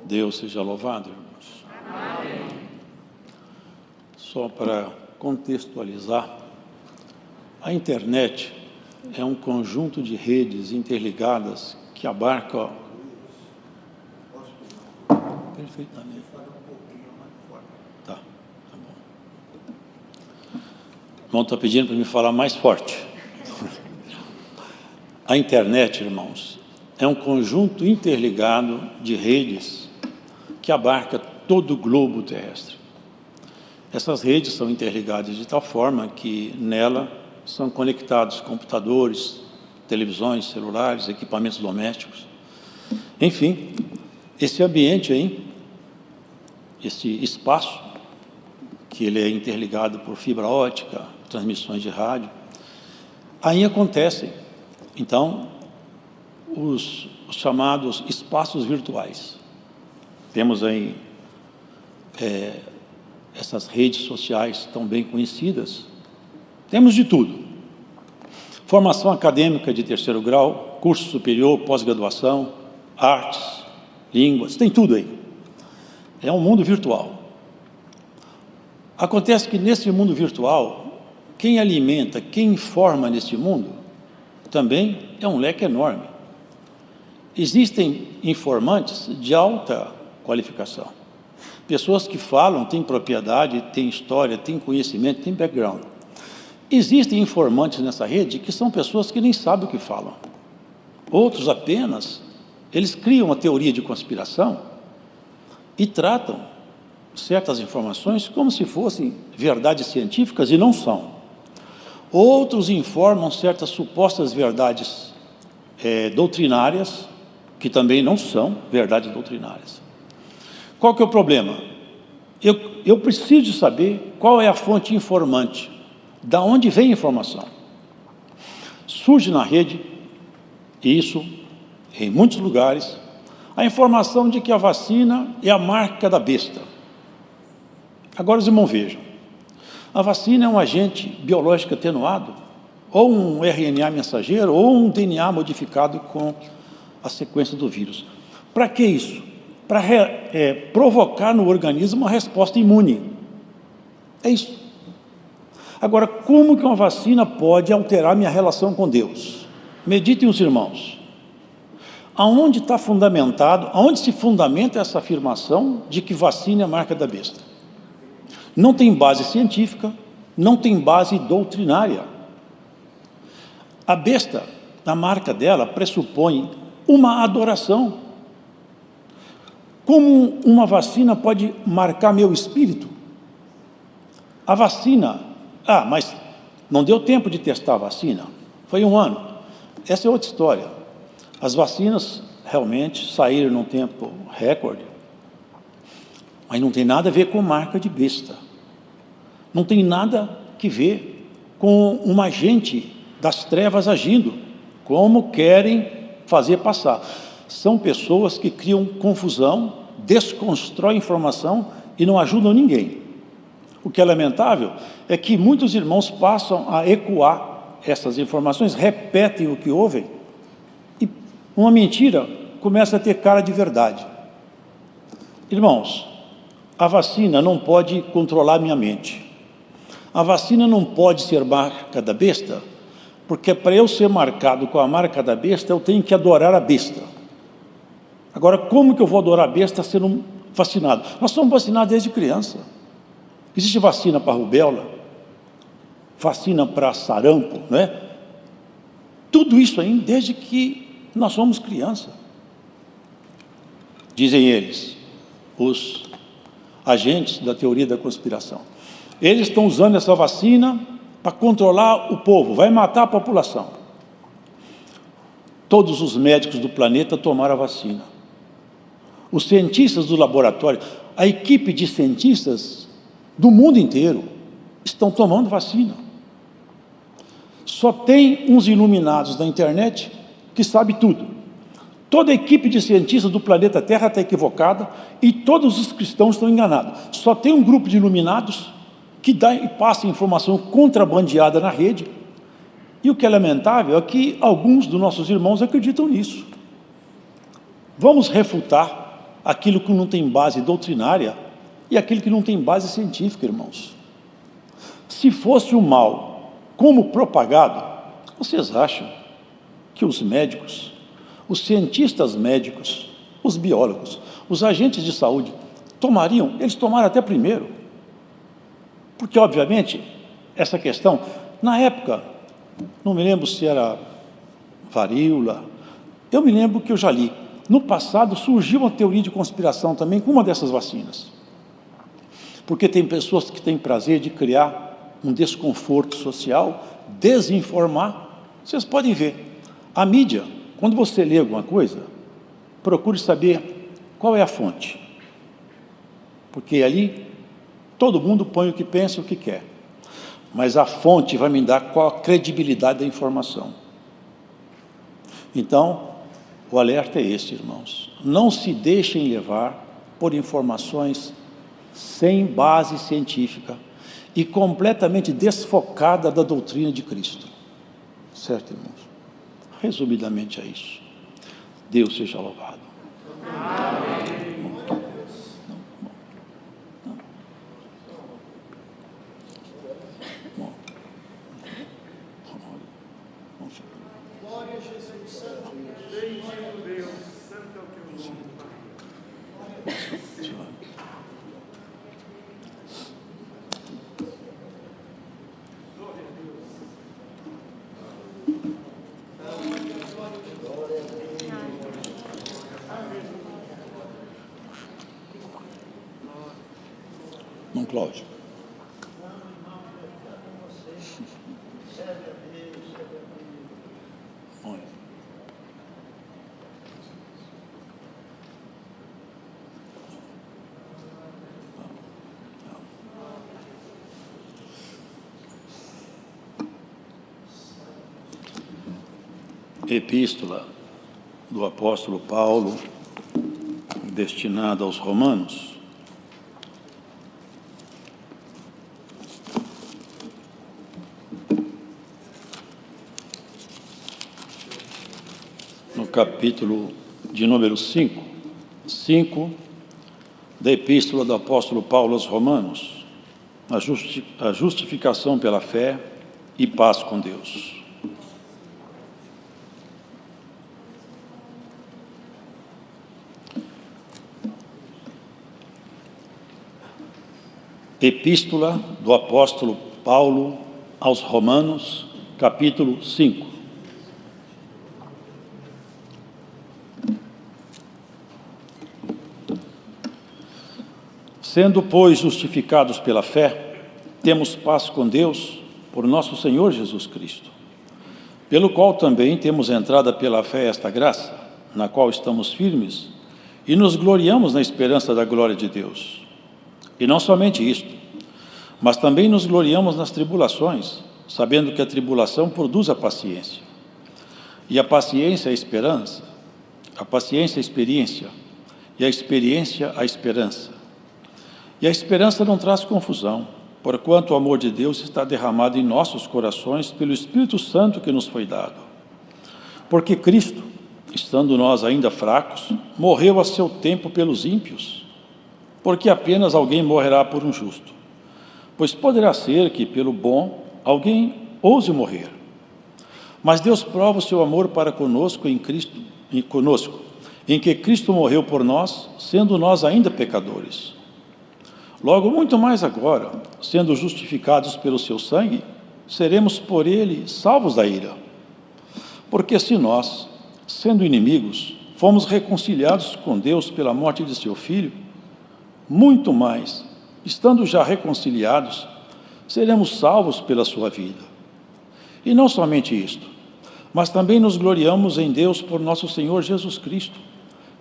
Deus seja louvado, irmãos. Amém. Só para contextualizar, a internet é um conjunto de redes interligadas que abarca... Perfeitamente. Tá bom. O irmão está pedindo para me falar mais forte. A internet, irmãos, é um conjunto interligado de redes que abarca todo o globo terrestre. Essas redes são interligadas de tal forma que nela são conectados computadores, televisões, celulares, equipamentos domésticos. Enfim, esse ambiente aí, esse espaço, que ele é interligado por fibra ótica, transmissões de rádio, aí acontecem, então, os chamados espaços virtuais. Temos aí essas redes sociais tão bem conhecidas. Temos de tudo. Formação acadêmica de 3º grau, curso superior, pós-graduação, artes, línguas, tem tudo aí. É um mundo virtual. Acontece que nesse mundo virtual, quem alimenta, quem informa nesse mundo, também é um leque enorme. Existem informantes de alta qualificação. Pessoas que falam, têm propriedade, têm história, têm conhecimento, têm background. Existem informantes nessa rede que são pessoas que nem sabem o que falam. Outros apenas, eles criam uma teoria de conspiração e tratam certas informações como se fossem verdades científicas e não são. Outros informam certas supostas verdades doutrinárias que também não são verdades doutrinárias. Qual que é o problema? Eu preciso saber qual é a fonte informante, da onde vem a informação. Surge na rede, isso, em muitos lugares, a informação de que a vacina é a marca da besta. Agora os irmãos vejam, a vacina é um agente biológico atenuado, ou um RNA mensageiro, ou um DNA modificado com a sequência do vírus. Para que isso? Para provocar no organismo uma resposta imune. É isso. Agora, como que uma vacina pode alterar minha relação com Deus? Meditem os irmãos. Aonde está fundamentado, aonde se fundamenta essa afirmação de que vacina é a marca da besta? Não tem base científica, não tem base doutrinária. A besta, a marca dela, pressupõe uma adoração. Como uma vacina pode marcar meu espírito? A vacina... mas não deu tempo de testar a vacina. Foi 1 ano. Essa é outra história. As vacinas realmente saíram num tempo recorde, mas não tem nada a ver com marca de besta. Não tem nada que ver com um agente das trevas agindo, como querem fazer passar. São pessoas que criam confusão, desconstroem informação e não ajudam ninguém. O que é lamentável é que muitos irmãos passam a ecoar essas informações, repetem o que ouvem, e uma mentira começa a ter cara de verdade. Irmãos, a vacina não pode controlar minha mente. A vacina não pode ser marca da besta, porque para eu ser marcado com a marca da besta, eu tenho que adorar a besta. Agora, como que eu vou adorar a besta sendo vacinado? Nós somos vacinados desde criança. Existe vacina para rubéola, vacina para sarampo, não é? Tudo isso aí desde que nós somos criança. Dizem eles, os agentes da teoria da conspiração. Eles estão usando essa vacina para controlar o povo, vai matar a população. Todos os médicos do planeta tomaram a vacina. Os cientistas do laboratório, a equipe de cientistas do mundo inteiro estão tomando vacina. Só tem uns iluminados na internet que sabem tudo. Toda a equipe de cientistas do planeta Terra está equivocada e todos os cristãos estão enganados. Só tem um grupo de iluminados que dá e passa informação contrabandeada na rede. E o que é lamentável é que alguns dos nossos irmãos acreditam nisso. Vamos refutar aquilo que não tem base doutrinária e aquilo que não tem base científica, irmãos. Se fosse o mal como propagado, vocês acham que os médicos, os cientistas médicos, os biólogos, os agentes de saúde tomariam? Eles tomaram até primeiro. Porque, obviamente, essa questão, na época, não me lembro se era varíola, eu me lembro que eu já li, no passado surgiu uma teoria de conspiração também com uma dessas vacinas. Porque tem pessoas que têm prazer de criar um desconforto social, desinformar. Vocês podem ver, a mídia, quando você lê alguma coisa, procure saber qual é a fonte. Porque ali todo mundo põe o que pensa e o que quer. Mas a fonte vai me dar qual a credibilidade da informação. Então, o alerta é esse, irmãos. Não se deixem levar por informações sem base científica e completamente desfocada da doutrina de Cristo. Certo, irmãos? Resumidamente é isso. Deus seja louvado. Amém. Glória a Jesus, Santo Deus, Santo é o teu nome, Pai. Não, Cláudio. Epístola do apóstolo Paulo, destinada aos Romanos. No capítulo de número 5 da Epístola do apóstolo Paulo aos Romanos, a justificação pela fé e paz com Deus. Epístola do apóstolo Paulo aos Romanos, capítulo 5. Sendo, pois, justificados pela fé, temos paz com Deus por nosso Senhor Jesus Cristo, pelo qual também temos entrada pela fé esta graça, na qual estamos firmes e nos gloriamos na esperança da glória de Deus. E não somente isto, mas também nos gloriamos nas tribulações, sabendo que a tribulação produz a paciência. E a paciência a esperança, a paciência a experiência, e a experiência a esperança. E a esperança não traz confusão, porquanto o amor de Deus está derramado em nossos corações pelo Espírito Santo que nos foi dado. Porque Cristo, estando nós ainda fracos, morreu a seu tempo pelos ímpios, porque apenas alguém morrerá por um justo. Pois poderá ser que, pelo bom, alguém ouse morrer. Mas Deus prova o seu amor para conosco em que Cristo morreu por nós, sendo nós ainda pecadores. Logo, muito mais agora, sendo justificados pelo seu sangue, seremos por ele salvos da ira. Porque se nós, sendo inimigos, fomos reconciliados com Deus pela morte de seu Filho, muito mais, estando já reconciliados, seremos salvos pela sua vida. E não somente isto, mas também nos gloriamos em Deus por nosso Senhor Jesus Cristo,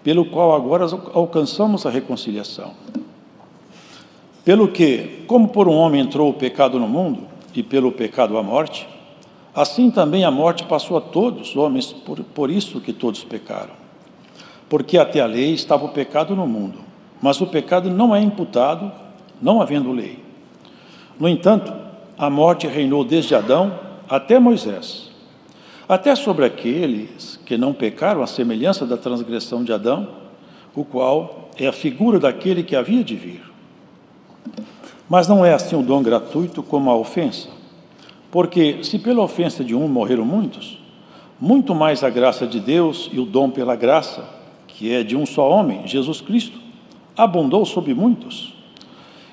pelo qual agora alcançamos a reconciliação. Pelo que, como por um homem entrou o pecado no mundo, e pelo pecado a morte, assim também a morte passou a todos os homens, por isso que todos pecaram. Porque até a lei estava o pecado no mundo, mas o pecado não é imputado, não havendo lei. No entanto, a morte reinou desde Adão até Moisés, até sobre aqueles que não pecaram à semelhança da transgressão de Adão, o qual, é a figura daquele que havia de vir. Mas não é assim o dom gratuito como a ofensa. Porque se pela ofensa de um morreram muitos, muito mais a graça de Deus e o dom pela graça, que é de um só homem, Jesus Cristo, abundou sobre muitos.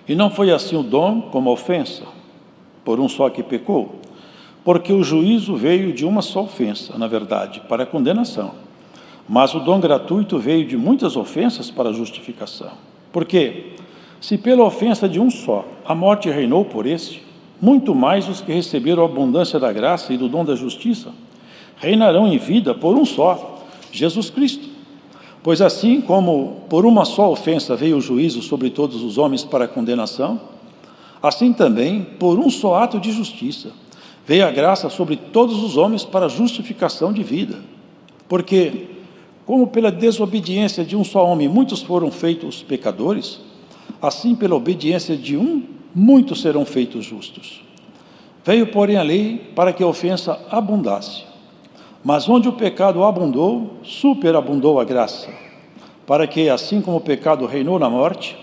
E não foi assim o dom como a ofensa, por um só que pecou, porque o juízo veio de uma só ofensa, na verdade, para a condenação. Mas o dom gratuito veio de muitas ofensas para a justificação. Porque, se pela ofensa de um só a morte reinou por este, muito mais os que receberam a abundância da graça e do dom da justiça reinarão em vida por um só, Jesus Cristo. Pois assim como por uma só ofensa veio o juízo sobre todos os homens para a condenação, assim também, por um só ato de justiça, veio a graça sobre todos os homens para a justificação de vida. Porque, como pela desobediência de um só homem muitos foram feitos pecadores, assim pela obediência de um, muitos serão feitos justos. Veio, porém, a lei para que a ofensa abundasse. Mas onde o pecado abundou, superabundou a graça, para que, assim como o pecado reinou na morte,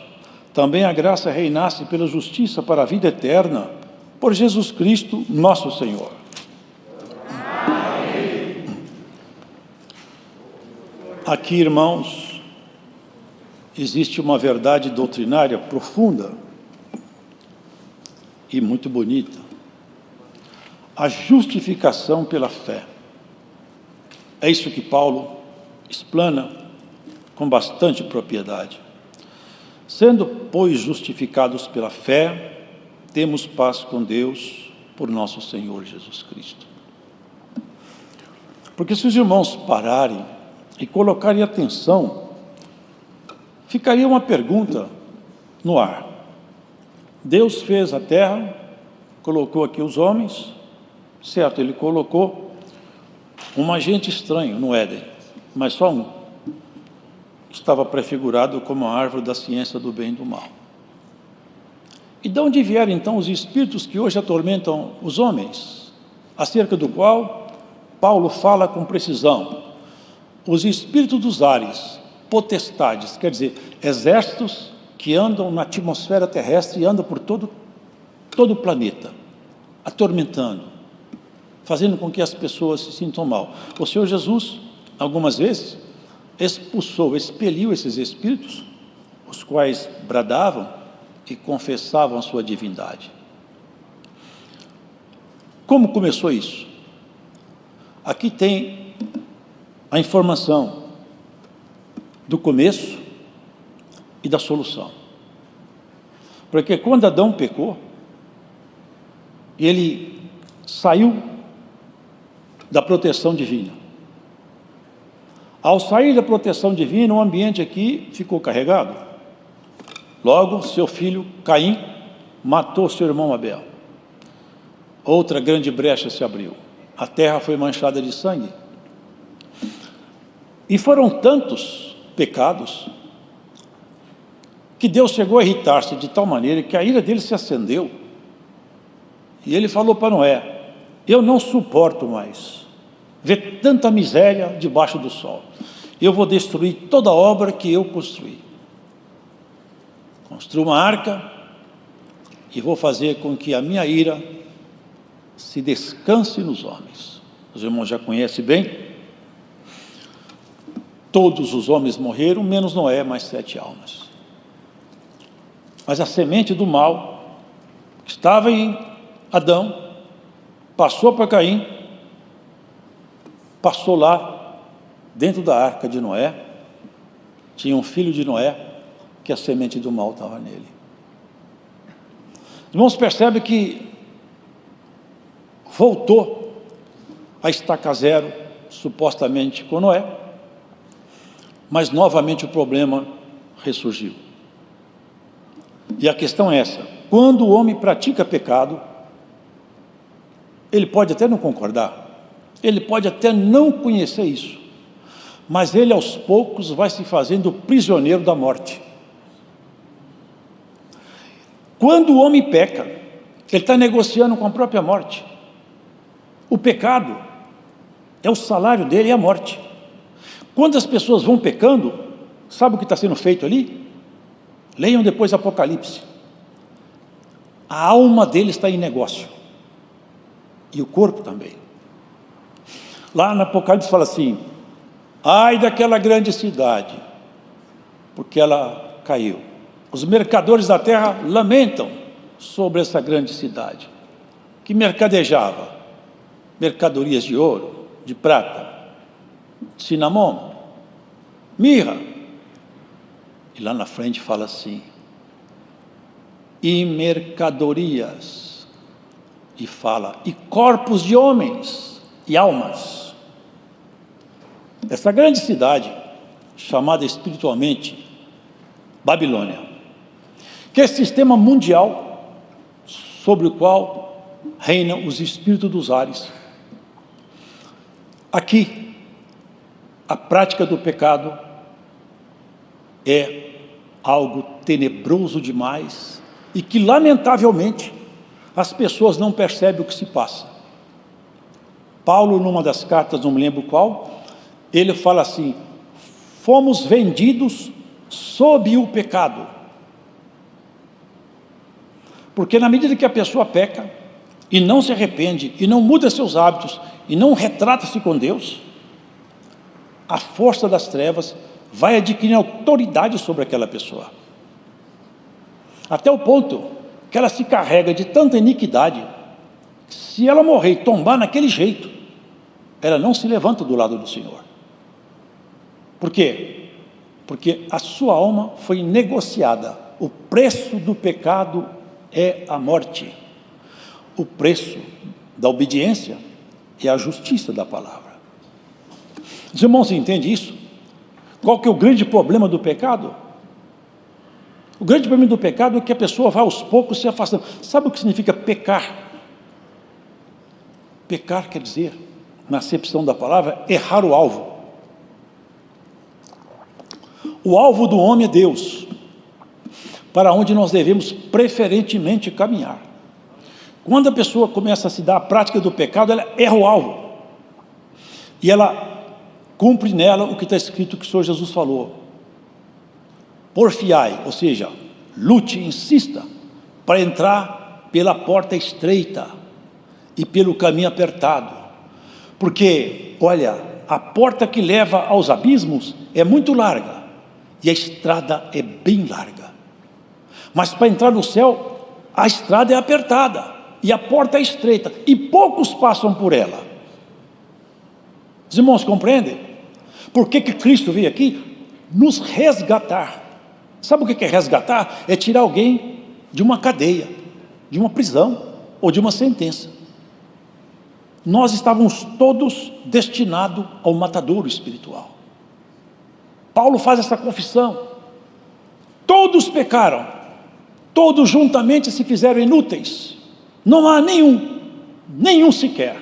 também a graça reinasse pela justiça para a vida eterna, por Jesus Cristo, nosso Senhor. Amém. Aqui, irmãos, existe uma verdade doutrinária profunda e muito bonita. A justificação pela fé. É isso que Paulo explana com bastante propriedade. Sendo, pois, justificados pela fé, temos paz com Deus por nosso Senhor Jesus Cristo. Porque se os irmãos pararem e colocarem atenção, ficaria uma pergunta no ar. Deus fez a terra, colocou aqui os homens, certo, ele colocou um agente estranho no Éden, mas só um, estava prefigurado como a árvore da ciência do bem e do mal. E de onde vieram então os espíritos que hoje atormentam os homens, acerca do qual Paulo fala com precisão? Os espíritos dos ares, potestades, quer dizer, exércitos que andam na atmosfera terrestre e andam por todo o planeta, atormentando, fazendo com que as pessoas se sintam mal. O Senhor Jesus, algumas vezes, expeliu esses espíritos, os quais bradavam e confessavam a sua divindade. Como começou isso? Aqui tem a informação do começo e da solução. Porque quando Adão pecou, ele saiu da proteção divina. Ao sair da proteção divina, o ambiente aqui ficou carregado. Logo, seu filho Caim matou seu irmão Abel. Outra grande brecha se abriu. A terra foi manchada de sangue. E foram tantos pecados que Deus chegou a irritar-se de tal maneira que a ira dele se acendeu. E ele falou para Noé: eu não suporto mais ver tanta miséria debaixo do sol. Eu vou destruir toda a obra que eu construí. Construo uma arca e vou fazer com que a minha ira se descanse nos homens. Os irmãos já conhecem bem. Todos os homens morreram, menos Noé, mais 7 almas. Mas a semente do mal que estava em Adão passou para Caim, passou lá dentro da arca de Noé. Tinha um filho de Noé que a semente do mal estava nele. Irmãos, percebe que voltou a estaca zero, supostamente com Noé, mas novamente o problema ressurgiu. E a questão é essa: quando o homem pratica pecado, ele pode até não concordar, ele pode até não conhecer isso, mas ele aos poucos vai se fazendo prisioneiro da morte. Quando o homem peca, ele está negociando com a própria morte. O pecado é o salário dele, é a morte. Quando as pessoas vão pecando, Sabe o que está sendo feito ali? Leiam depois Apocalipse. A alma dele está em negócio. E o corpo também. Lá no Apocalipse fala assim: ai daquela grande cidade, porque ela caiu. Os mercadores da terra lamentam sobre essa grande cidade, que mercadejava mercadorias de ouro, de prata, cinnamon, mirra. E lá na frente fala assim: e mercadorias, e fala, e corpos de homens e almas. Essa grande cidade, chamada espiritualmente Babilônia, que é esse sistema mundial sobre o qual reinam os espíritos dos ares. Aqui, a prática do pecado é algo tenebroso demais e que, lamentavelmente, as pessoas não percebem o que se passa. Paulo, numa das cartas, não me lembro qual, ele fala assim: fomos vendidos sob o pecado. Porque na medida que a pessoa peca e não se arrepende e não muda seus hábitos e não retrata-se com Deus, a força das trevas vai adquirir autoridade sobre aquela pessoa, até o ponto que ela se carrega de tanta iniquidade, que se ela morrer e tombar naquele jeito, ela não se levanta do lado do Senhor. Por quê? Porque a sua alma foi negociada. O preço do pecado é a morte. O preço da obediência é a justiça da palavra. Os irmãos entendem isso? Qual que é o grande problema do pecado? O grande problema do pecado é que a pessoa vai aos poucos se afastando. Sabe o que significa pecar? Pecar quer dizer, na acepção da palavra, errar o alvo. O alvo do homem é Deus, para onde nós devemos preferentemente caminhar. Quando a pessoa começa a se dar a prática do pecado, ela erra o alvo. E ela cumpre nela o que está escrito, que o Senhor Jesus falou: porfiai, ou seja, lute, insista, para entrar pela porta estreita e pelo caminho apertado. Porque, olha, a porta que leva aos abismos é muito larga, e a estrada é bem larga. Mas para entrar no céu, a estrada é apertada, e a porta é estreita, e poucos passam por ela. Os irmãos compreendem? Por que Cristo veio aqui? Nos resgatar. Sabe o que é resgatar? É tirar alguém de uma cadeia, de uma prisão, ou de uma sentença. Nós estávamos todos destinados ao matadouro espiritual. Paulo faz essa confissão: todos pecaram, todos juntamente se fizeram inúteis, não há nenhum sequer,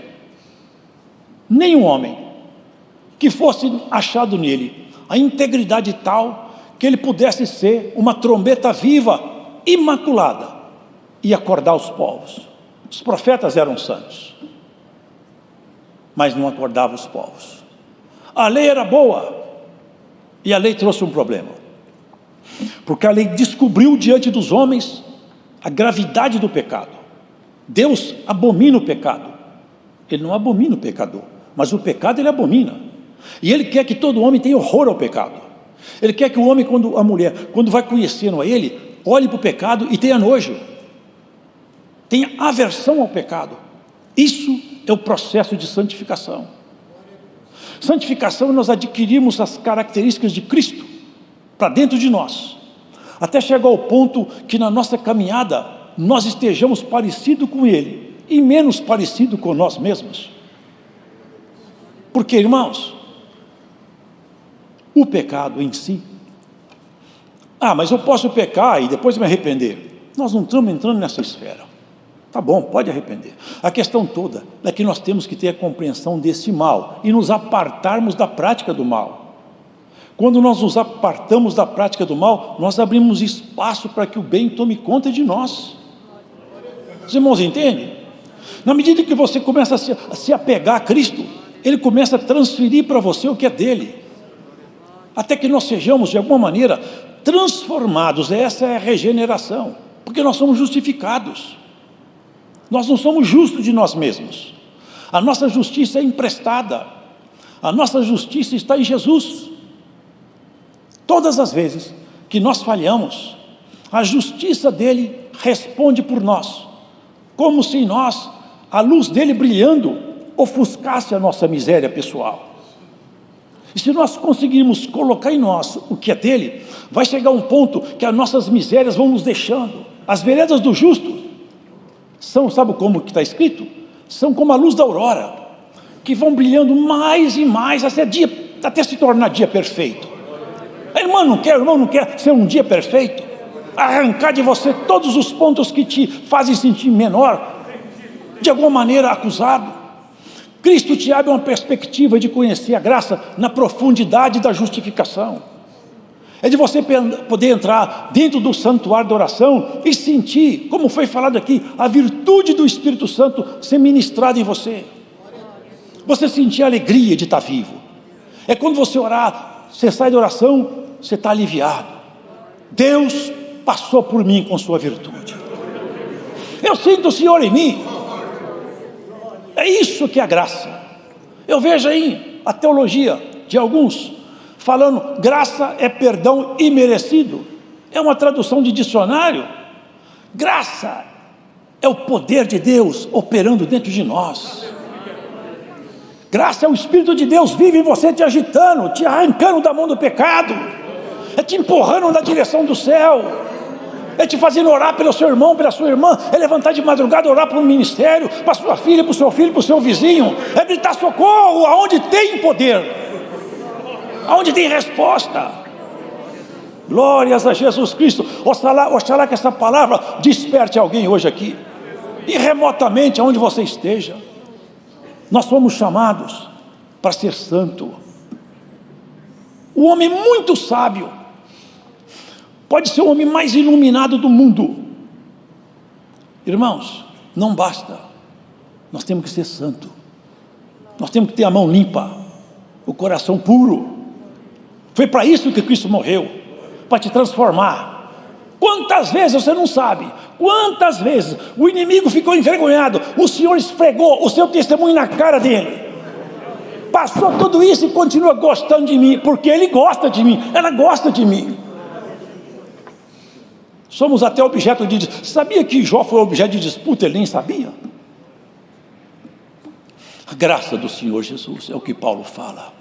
nenhum homem que fosse achado nele a integridade tal que ele pudesse ser uma trombeta viva, imaculada, e acordar os povos. Os profetas eram santos, mas não acordavam os povos. A lei era boa, e a lei trouxe um problema, porque a lei descobriu diante dos homens a gravidade do pecado. Deus abomina o pecado, Ele não abomina o pecador, mas o pecado Ele abomina, e Ele quer que todo homem tenha horror ao pecado. Ele quer que o homem, a mulher, quando vai conhecendo a Ele, olhe para o pecado e tenha nojo, tenha aversão ao pecado. Isso é o processo de santificação. Santificação, nós adquirimos as características de Cristo para dentro de nós, até chegar ao ponto que na nossa caminhada nós estejamos parecidos com Ele e menos parecidos com nós mesmos. Porque, irmãos, o pecado em si, mas eu posso pecar e depois me arrepender. Nós não estamos entrando nessa esfera. Tá bom, pode arrepender. A questão toda é que nós temos que ter a compreensão desse mal e nos apartarmos da prática do mal. Quando nós nos apartamos da prática do mal, nós abrimos espaço para que o bem tome conta de nós. Os irmãos entendem? Na medida que você começa a se apegar a Cristo, Ele começa a transferir para você o que é dele. até que nós sejamos, de alguma maneira, transformados. Essa é a regeneração, porque nós somos justificados. Nós não somos justos de nós mesmos. A nossa justiça é emprestada. A nossa justiça está em Jesus. Todas as vezes que nós falhamos, a justiça dele responde por nós, como se nós, a luz dele brilhando, ofuscasse a nossa miséria pessoal. E se nós conseguirmos colocar em nós o que é dele, vai chegar um ponto que as nossas misérias vão nos deixando. As veredas do justo são, sabe como que está escrito? São como a luz da aurora, que vão brilhando mais e mais até se tornar dia perfeito. A irmã não quer, o irmão não quer ser um dia perfeito, arrancar de você todos os pontos que te fazem sentir menor, de alguma maneira acusado. Cristo te abre uma perspectiva de conhecer a graça na profundidade da justificação. É de você poder entrar dentro do santuário da oração e sentir, como foi falado aqui, a virtude do Espírito Santo ser ministrada em você. Você sentir a alegria de estar vivo. É quando você orar, você sai da oração, você está aliviado. Deus passou por mim com sua virtude. Eu sinto o Senhor em mim. É isso que é a graça. Eu vejo aí a teologia de alguns falando, graça é perdão imerecido. É uma tradução de dicionário. Graça é o poder de Deus operando dentro de nós. Graça é o Espírito de Deus vive em você, te agitando, te arrancando da mão do pecado, é te empurrando na direção do céu, é te fazendo orar pelo seu irmão, pela sua irmã, é levantar de madrugada, orar para um ministério, para sua filha, para o seu filho, para o seu vizinho, é gritar socorro, aonde tem poder, aonde tem resposta. Glórias a Jesus Cristo. Oxalá que essa palavra desperte alguém hoje aqui, e remotamente aonde você esteja. Nós somos chamados para ser santo. O homem muito sábio pode ser o homem mais iluminado do mundo. Irmãos, não basta. Nós temos que ser santo. Nós temos que ter a mão limpa, o coração puro. Foi para isso que Cristo morreu, para te transformar. Quantas vezes você não sabe? Quantas vezes o inimigo ficou envergonhado, o Senhor esfregou o seu testemunho na cara dele, passou tudo isso e continua gostando de mim, porque ele gosta de mim, ela gosta de mim. Somos até objeto de disputa. Sabia que Jó foi objeto de disputa? Ele nem sabia. A graça do Senhor Jesus, é o que Paulo fala.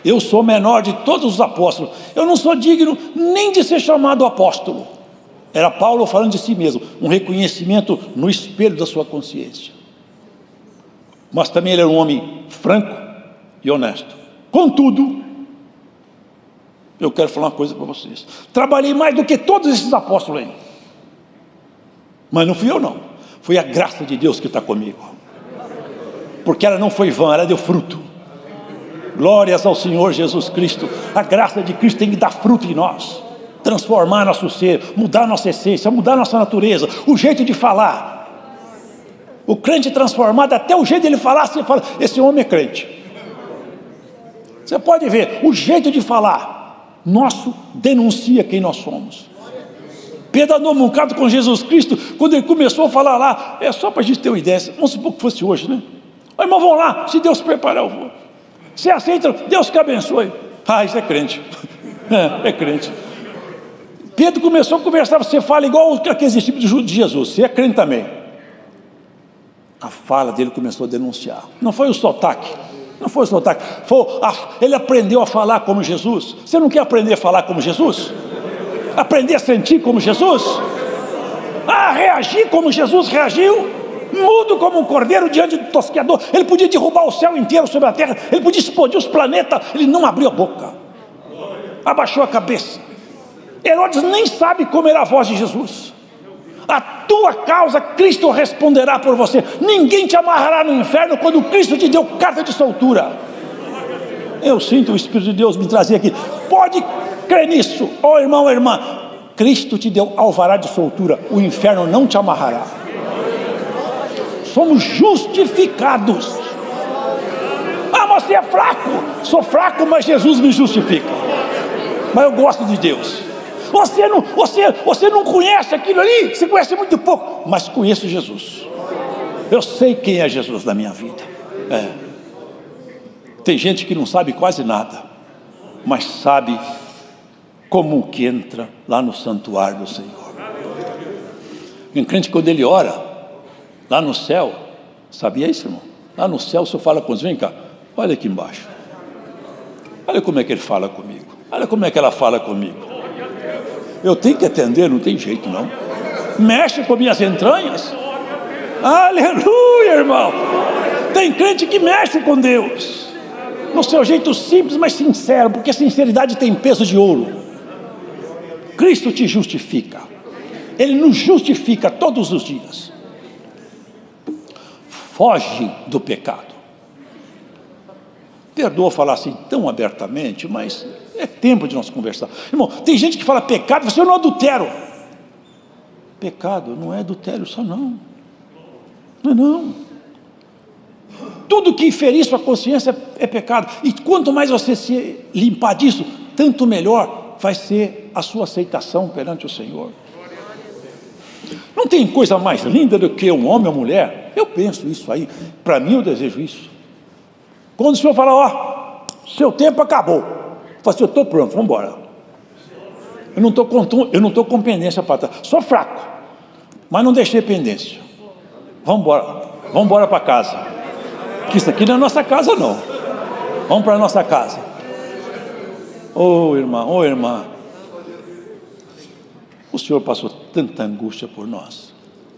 Eu sou menor de todos os apóstolos, eu não sou digno nem de ser chamado apóstolo. Era Paulo falando de si mesmo, um reconhecimento no espelho da sua consciência. Mas também ele era um homem franco e honesto. Contudo, eu quero falar uma coisa para vocês. Trabalhei mais do que todos esses apóstolos aí. Mas não fui eu não, foi a graça de Deus que está comigo. Porque ela não foi vã, ela deu fruto. Glórias ao Senhor Jesus Cristo. A graça de Cristo tem que dar fruto em nós, transformar nosso ser, mudar nossa essência, mudar nossa natureza, o jeito de falar. O crente transformado, até o jeito de ele falar, você fala, esse homem é crente. Você pode ver, o jeito de falar nosso denuncia quem nós somos. Pedro andou um bocado com Jesus Cristo, quando ele começou a falar lá, é só para a gente ter uma ideia, vamos supor que fosse hoje, né? Mas irmão, vamos lá, se Deus preparar, eu vou. Você aceita, Deus que abençoe. Ah, isso é crente. É crente. Pedro começou a conversar, você fala igual aqueles discípulos de Jesus, você é crente também. A fala dele começou a denunciar. Não foi o sotaque, não foi o sotaque, ele aprendeu a falar como Jesus. Você não quer aprender a falar como Jesus? Aprender a sentir como Jesus? A reagir como Jesus reagiu? Mudo como um cordeiro diante do tosqueador. Ele podia derrubar o céu inteiro sobre a terra, ele podia explodir os planetas, ele não abriu a boca, abaixou a cabeça. Herodes nem sabe como era a voz de Jesus. A tua causa Cristo responderá por você. Ninguém te amarrará no inferno quando Cristo te deu carta de soltura. Eu sinto o Espírito de Deus me trazer aqui. Pode crer nisso, ó irmão, ó irmã. Cristo te deu alvará de soltura, o inferno não te amarrará. Somos justificados. Ah, mas você é fraco. Sou fraco, mas Jesus me justifica. mas eu gosto de Deus. Você não conhece aquilo ali, você conhece muito pouco, mas conheço Jesus. Eu sei quem é Jesus na minha vida. Tem gente que não sabe quase nada, mas sabe como que entra lá no santuário do Senhor. Um crente, quando ele ora lá no céu, sabia isso, irmão? Lá no céu o Senhor fala com os, vem cá, olha aqui embaixo, olha como é que ele fala comigo, olha como é que ela fala comigo. Eu tenho que atender, não tem jeito não. Mexe com minhas entranhas. Aleluia, irmão. Tem crente que mexe com Deus no seu jeito simples, mas sincero, porque sinceridade tem peso de ouro. Cristo te justifica. Ele nos justifica todos os dias. Foge do pecado. Perdoa falar assim tão abertamente, mas é tempo de nós conversar. Irmão, tem gente que fala pecado, você não adultero. Pecado não é adultério só não. Não é não. Tudo que inferir sua consciência é pecado. E quanto mais você se limpar disso, tanto melhor vai ser a sua aceitação perante o Senhor. Não tem coisa mais linda do que um homem ou mulher. Eu penso isso aí. Para mim eu desejo isso. Quando o Senhor fala, ó, seu tempo acabou. Eu falo assim, eu estou pronto, vamos embora. Eu não estou com pendência para trás. Sou fraco, mas não deixei pendência. Vamos embora para casa. Que isso aqui não é nossa casa não. Vamos para a nossa casa. Ô irmão, ô irmã, o Senhor passou tanta angústia por nós.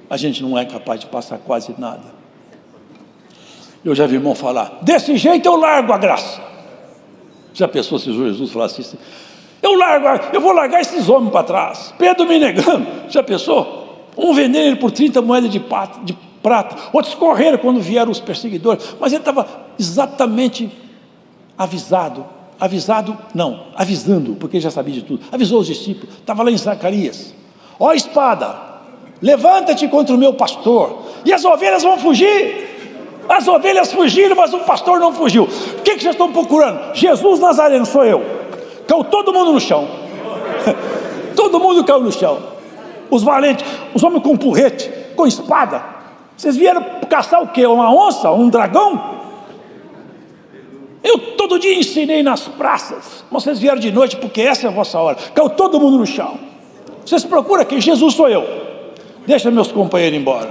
A gente não é capaz de passar quase nada. Eu já vi irmão falar, desse jeito eu largo a graça. Já pensou se Jesus falasse assim, eu vou largar esses homens para trás, Pedro me negando, já pensou? Um vendendo ele por 30 moedas de prata, outros correram quando vieram os perseguidores, mas ele estava exatamente avisando, porque ele já sabia de tudo, avisou os discípulos, estava lá em Zacarias, ó espada, levanta-te contra o meu pastor, e as ovelhas vão fugir. As ovelhas fugiram, mas o pastor não fugiu. O que vocês estão procurando? Jesus Nazareno, sou eu. Caiu todo mundo no chão. Todo mundo caiu no chão. Os valentes, os homens com porrete, com espada. Vocês vieram caçar o quê? Uma onça? Um dragão? Eu todo dia ensinei nas praças. Vocês vieram de noite porque essa é a vossa hora. Caiu todo mundo no chão. Vocês procuram quem? Jesus sou eu. Deixa meus companheiros embora.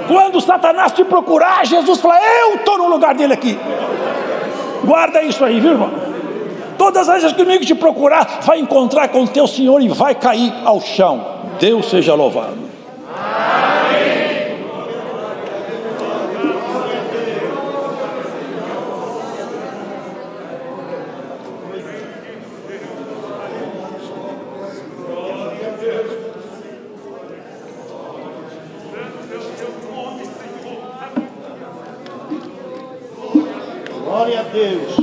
Quando Satanás te procurar, Jesus fala, eu estou no lugar dele aqui. Guarda isso aí, viu irmão? Todas as vezes que o inimigo te procurar, vai encontrar com o teu Senhor e vai cair ao chão. Deus seja louvado. Amém. Glória a Deus.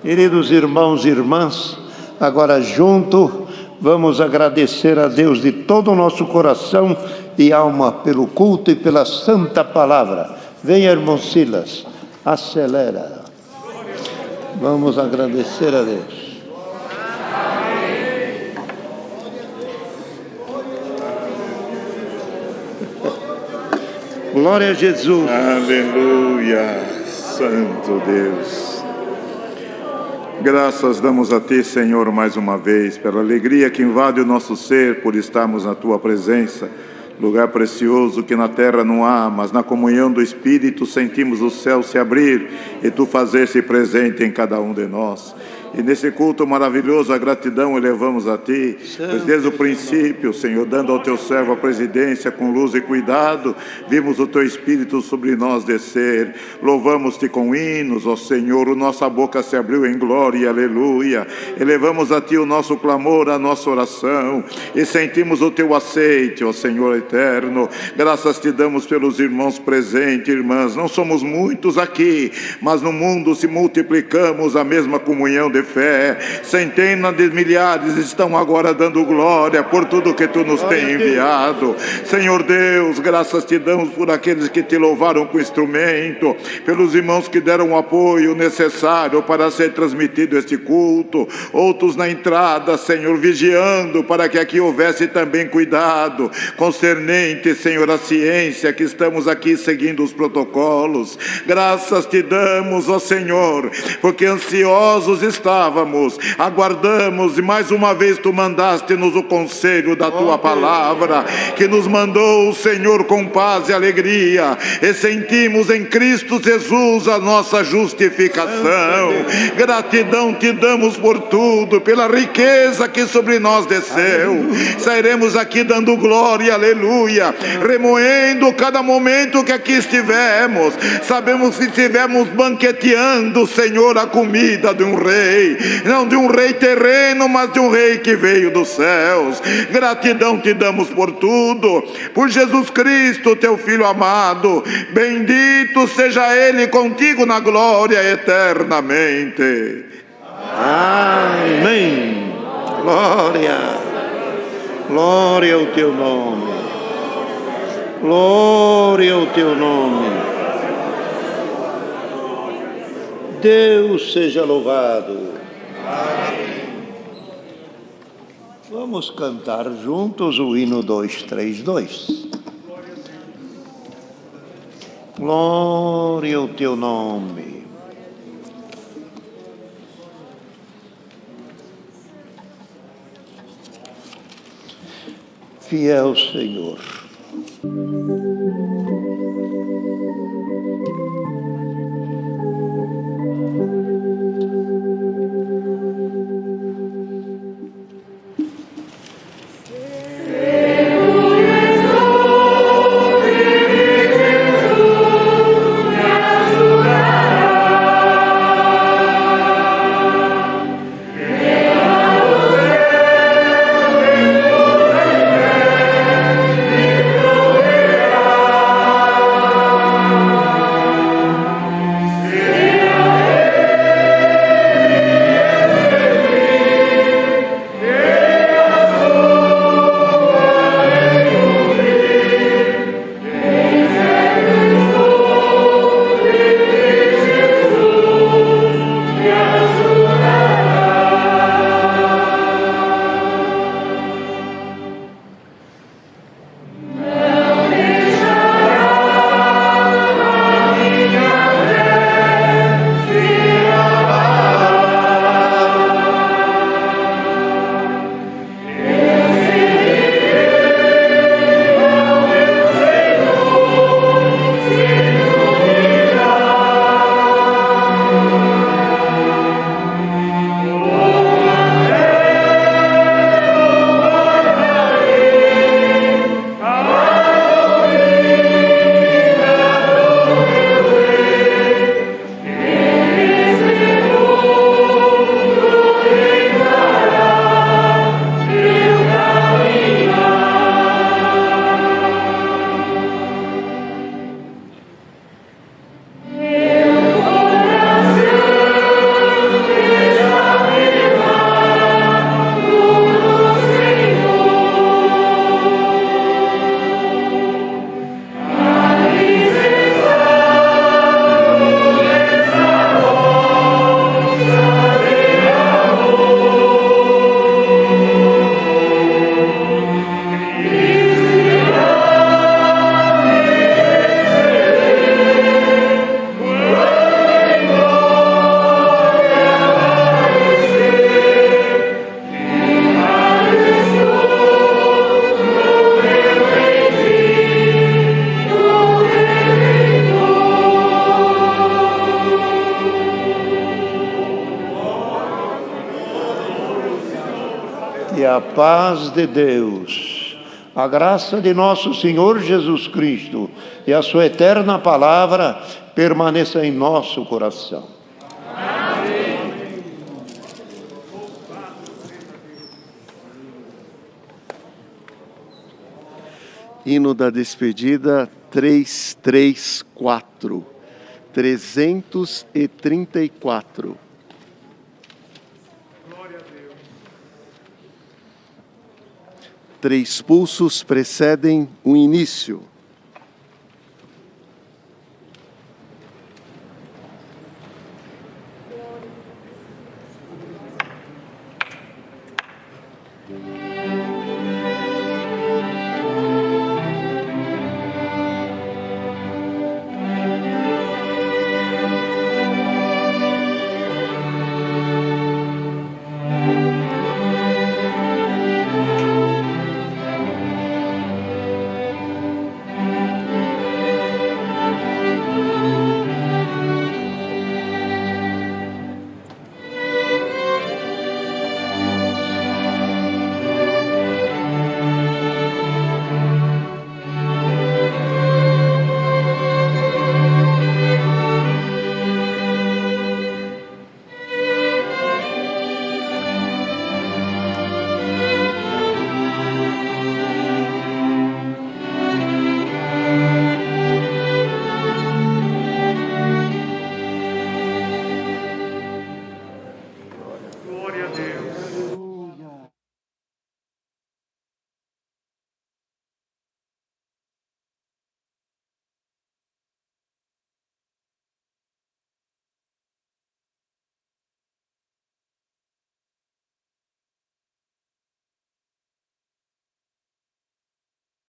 Queridos irmãos e irmãs, agora junto vamos agradecer a Deus de todo o nosso coração e alma pelo culto e pela santa palavra. Venha, irmão Silas, acelera. Vamos agradecer a Deus. Glória a Jesus. Aleluia, Santo Deus. Graças damos a Ti, Senhor, mais uma vez, pela alegria que invade o nosso ser por estarmos na Tua presença. Lugar precioso que na terra não há, mas na comunhão do Espírito sentimos o céu se abrir e Tu fazer-se presente em cada um de nós. E nesse culto maravilhoso, a gratidão elevamos a Ti, pois desde o princípio, Senhor, dando ao Teu servo a presidência com luz e cuidado, vimos o Teu Espírito sobre nós descer. Louvamos-Te com hinos, ó Senhor, nossa boca se abriu em glória, aleluia. Elevamos a Ti o nosso clamor, a nossa oração, e sentimos o Teu aceite, ó Senhor eterno. Graças Te damos pelos irmãos presentes, irmãs. Não somos muitos aqui, mas no mundo se multiplicamos a mesma comunhão de fé. Centenas de milhares estão agora dando glória por tudo que tu nos tem enviado. Senhor Deus, graças te damos por aqueles que te louvaram com instrumento, pelos irmãos que deram o apoio necessário para ser transmitido este culto, outros na entrada, Senhor, vigiando para que aqui houvesse também cuidado concernente, Senhor, a ciência, que estamos aqui seguindo os protocolos. Graças te damos, ó Senhor, porque ansiosos estávamos, aguardamos, e mais uma vez tu mandaste-nos o conselho da tua palavra, que nos mandou o Senhor com paz e alegria, e sentimos em Cristo Jesus a nossa justificação. Gratidão te damos por tudo, pela riqueza que sobre nós desceu. Sairemos aqui dando glória, aleluia, remoendo cada momento que aqui estivemos. Sabemos que estivemos banqueteando, Senhor, a comida de um rei, não de um rei terreno, mas de um rei que veio dos céus. Gratidão te damos por tudo, por Jesus Cristo, teu Filho amado. Bendito seja Ele contigo na glória eternamente. Amém. Glória. Glória ao teu nome. Glória ao teu nome. Deus seja louvado. Vamos cantar juntos o hino 232. Glória ao teu nome. Fiel Senhor. A paz de Deus, a graça de nosso Senhor Jesus Cristo e a sua eterna palavra permaneça em nosso coração. Amém. Hino da despedida 334, 334. 3 pulsos precedem o início.